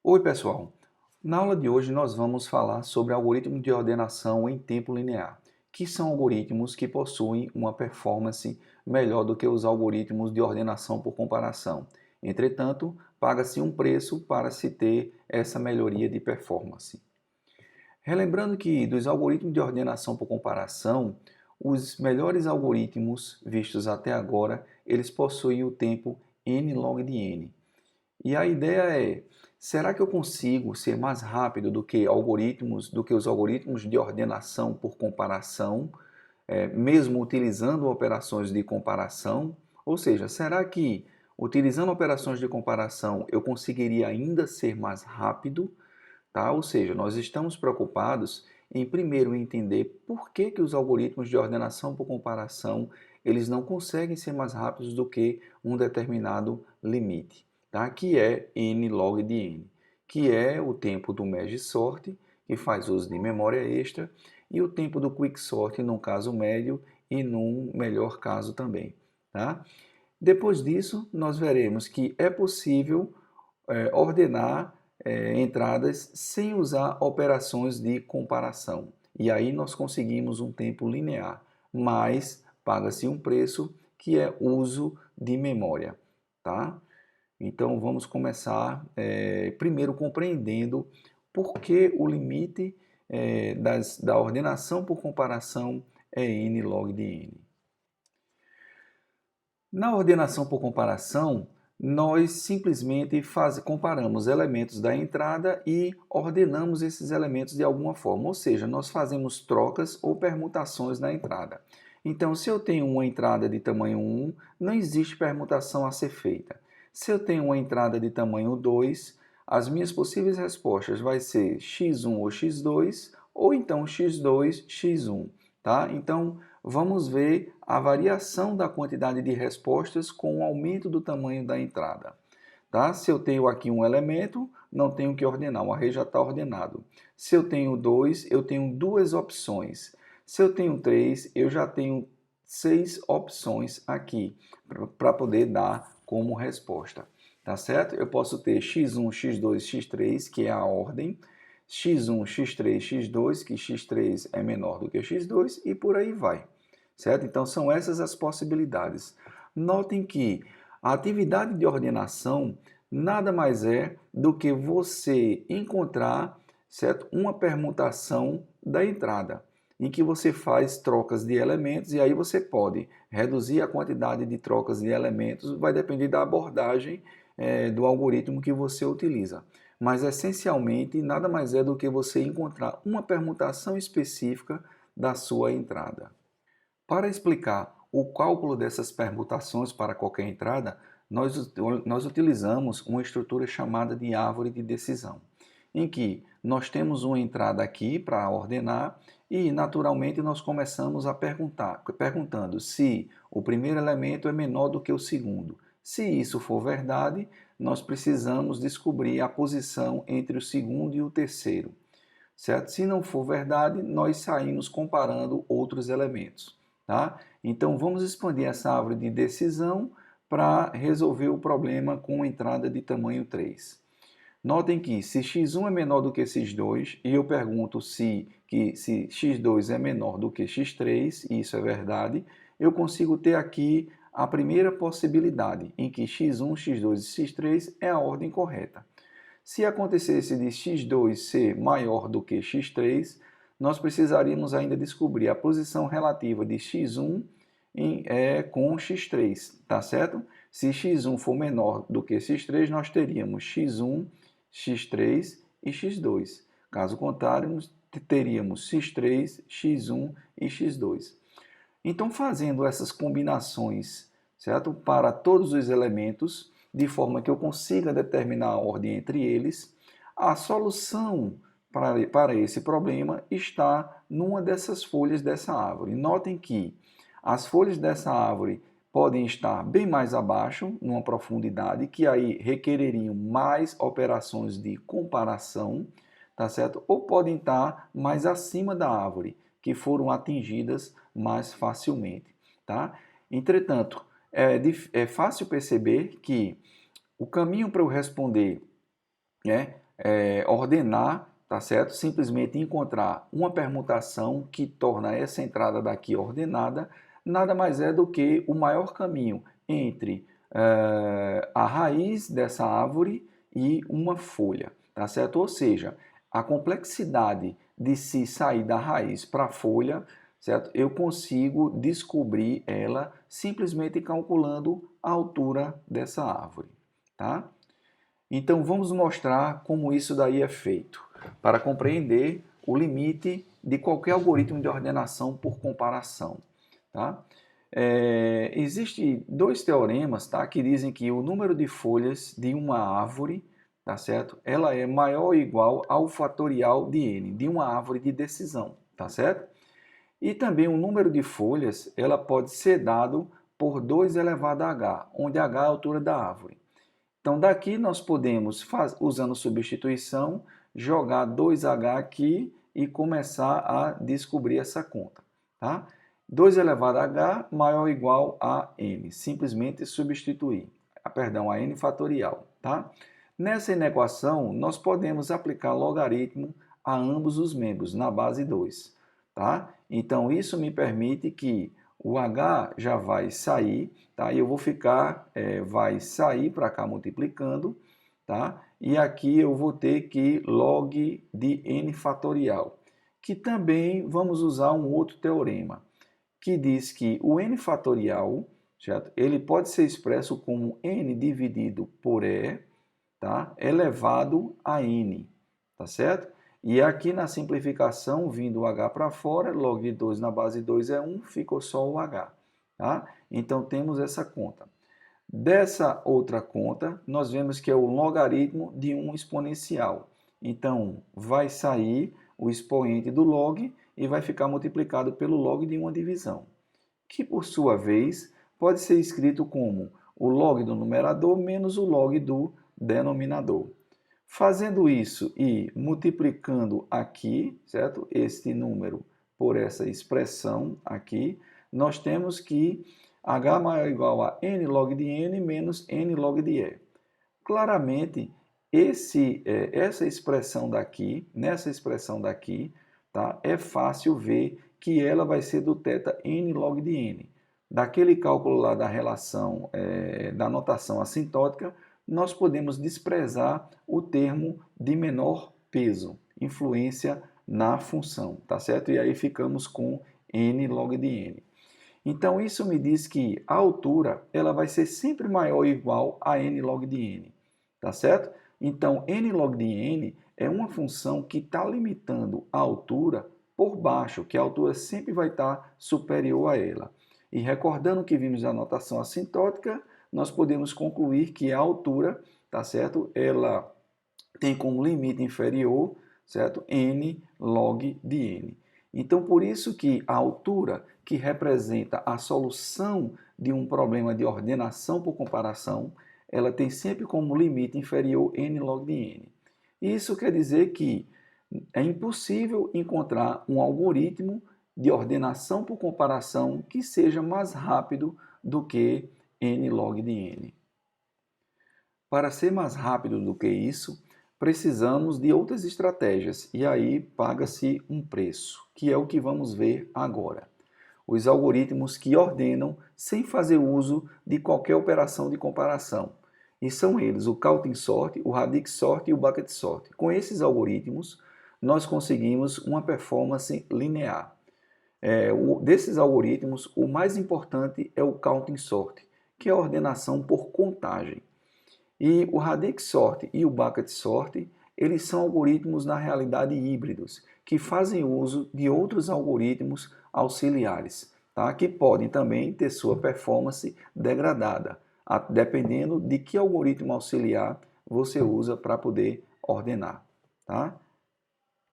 Oi, pessoal! Na aula de hoje nós vamos falar sobre algoritmos de ordenação em tempo linear, que são algoritmos que possuem uma performance melhor do que os algoritmos de ordenação por comparação. Entretanto, paga-se um preço para se ter essa melhoria de performance. Relembrando que dos algoritmos de ordenação por comparação, os melhores algoritmos vistos até agora, eles possuem o tempo n log de n. E a ideia é, será que eu consigo ser mais rápido do que os algoritmos de ordenação por comparação, mesmo utilizando operações de comparação? Ou seja, será que utilizando operações de comparação eu conseguiria ainda ser mais rápido? Tá? Ou seja, nós estamos preocupados em primeiro entender por que os algoritmos de ordenação por comparação eles não conseguem ser mais rápidos do que um determinado limite, tá? Que é n log de n, que é o tempo do merge sort, que faz uso de memória extra, e o tempo do quicksort no caso médio e num melhor caso também. Tá? Depois disso, nós veremos que é possível ordenar entradas sem usar operações de comparação. E aí nós conseguimos um tempo linear, mas paga-se um preço que é uso de memória. Tá? Então vamos começar primeiro compreendendo por que o limite da ordenação por comparação é n log de n. Na ordenação por comparação, nós simplesmente comparamos elementos da entrada e ordenamos esses elementos de alguma forma, ou seja, nós fazemos trocas ou permutações na entrada. Então, se eu tenho uma entrada de tamanho 1, não existe permutação a ser feita. Se eu tenho uma entrada de tamanho 2, as minhas possíveis respostas vai ser x1 ou x2, ou então x2, x1. Tá? Então, vamos ver a variação da quantidade de respostas com o aumento do tamanho da entrada. Tá? Se eu tenho aqui um elemento, não tenho que ordenar, o array já está ordenado. Se eu tenho 2, eu tenho duas opções. Se eu tenho 3, eu já tenho 6 opções aqui para poder dar como resposta. Tá certo? Eu posso ter x1, x2, x3, que é a ordem, x1, x3, x2, que x3 é menor do que x2 e por aí vai. Certo? Então são essas as possibilidades. Notem que a atividade de ordenação nada mais é do que você encontrar, certo, uma permutação da entrada, em que você faz trocas de elementos e aí você pode reduzir a quantidade de trocas de elementos, vai depender da abordagem do algoritmo que você utiliza. Mas essencialmente nada mais é do que você encontrar uma permutação específica da sua entrada. Para explicar o cálculo dessas permutações para qualquer entrada, nós utilizamos uma estrutura chamada de árvore de decisão, em que nós temos uma entrada aqui para ordenar e, naturalmente, nós começamos a perguntando se o primeiro elemento é menor do que o segundo. Se isso for verdade, nós precisamos descobrir a posição entre o segundo e o terceiro. Certo? Se não for verdade, nós saímos comparando outros elementos. Tá? Então vamos expandir essa árvore de decisão para resolver o problema com entrada de tamanho 3. Notem que se x1 é menor do que x2, e eu pergunto se x2 é menor do que x3, e isso é verdade, eu consigo ter aqui a primeira possibilidade, em que x1, x2 e x3 é a ordem correta. Se acontecesse de x2 ser maior do que x3, nós precisaríamos ainda descobrir a posição relativa de x1 com x3, tá certo? Se x1 for menor do que x3, nós teríamos x1, x3 e x2. Caso contrário, teríamos x3, x1 e x2. Então, fazendo essas combinações, certo? Para todos os elementos, de forma que eu consiga determinar a ordem entre eles, a solução para esse problema está numa dessas folhas dessa árvore. Notem que as folhas dessa árvore podem estar bem mais abaixo, numa profundidade, que aí requereriam mais operações de comparação, tá certo? Ou podem estar mais acima da árvore, que foram atingidas mais facilmente, tá? Entretanto, é fácil perceber que o caminho para eu responder ordenar, tá certo? Simplesmente encontrar uma permutação que torna essa entrada daqui ordenada, nada mais é do que o maior caminho entre a raiz dessa árvore e uma folha, tá certo? Ou seja, a complexidade de se sair da raiz para a folha, certo? Eu consigo descobrir ela simplesmente calculando a altura dessa árvore, tá? Então vamos mostrar como isso daí é feito, para compreender o limite de qualquer algoritmo de ordenação por comparação, tá? Existem dois teoremas, tá, que dizem que o número de folhas de uma árvore, tá certo? Ela é maior ou igual ao fatorial de n, de uma árvore de decisão, tá certo? E também o número de folhas, ela pode ser dado por 2 elevado a h, onde h é a altura da árvore. Então, daqui nós podemos, usando substituição, jogar 2h aqui e começar a descobrir essa conta. Tá? 2 elevado a h maior ou igual a n. Simplesmente substituir. A n fatorial. Tá? Nessa inequação, nós podemos aplicar logaritmo a ambos os membros, na base 2. Tá? Então, isso me permite que o h já vai sair, tá? E eu vou ficar, vai sair para cá multiplicando, tá? E aqui eu vou ter que log de n fatorial, que também vamos usar um outro teorema, que diz que o n fatorial, certo? Ele pode ser expresso como n dividido por e, tá? Elevado a n, tá certo? E aqui na simplificação, vindo o h para fora, log de 2 na base 2 é 1, ficou só o h. Tá? Então, temos essa conta. Dessa outra conta, nós vemos que é o logaritmo de um exponencial. Então, vai sair o expoente do log e vai ficar multiplicado pelo log de uma divisão, que, por sua vez, pode ser escrito como o log do numerador menos o log do denominador. Fazendo isso e multiplicando aqui, certo? Este número por essa expressão aqui, nós temos que h maior ou igual a n log de n menos n log de e. Claramente, essa expressão daqui, nessa expressão daqui, tá? É fácil ver que ela vai ser do θ n log de n. Daquele cálculo lá da relação, da notação assintótica, nós podemos desprezar o termo de menor peso, influência na função, tá certo? E aí ficamos com n log de n. Então, isso me diz que a altura ela vai ser sempre maior ou igual a n log de n, tá certo? Então, n log de n é uma função que está limitando a altura por baixo, que a altura sempre vai estar superior a ela. E recordando que vimos a notação assintótica, nós podemos concluir que a altura, tá certo? Ela tem como limite inferior, certo? N log de n. Então, por isso que a altura, que representa a solução de um problema de ordenação por comparação, ela tem sempre como limite inferior n log de n. Isso quer dizer que é impossível encontrar um algoritmo de ordenação por comparação que seja mais rápido do que n log de n. Para ser mais rápido do que isso, precisamos de outras estratégias e aí paga-se um preço, que é o que vamos ver agora. Os algoritmos que ordenam sem fazer uso de qualquer operação de comparação. E são eles o Counting Sort, o Radix Sort e o Bucket Sort. Com esses algoritmos, nós conseguimos uma performance linear. Desses algoritmos, o mais importante é o Counting Sort, que é a ordenação por contagem. E o Radix Sort e o Bucket Sort, eles são algoritmos na realidade híbridos, que fazem uso de outros algoritmos auxiliares, tá? Que podem também ter sua performance degradada, dependendo de que algoritmo auxiliar você usa para poder ordenar, tá?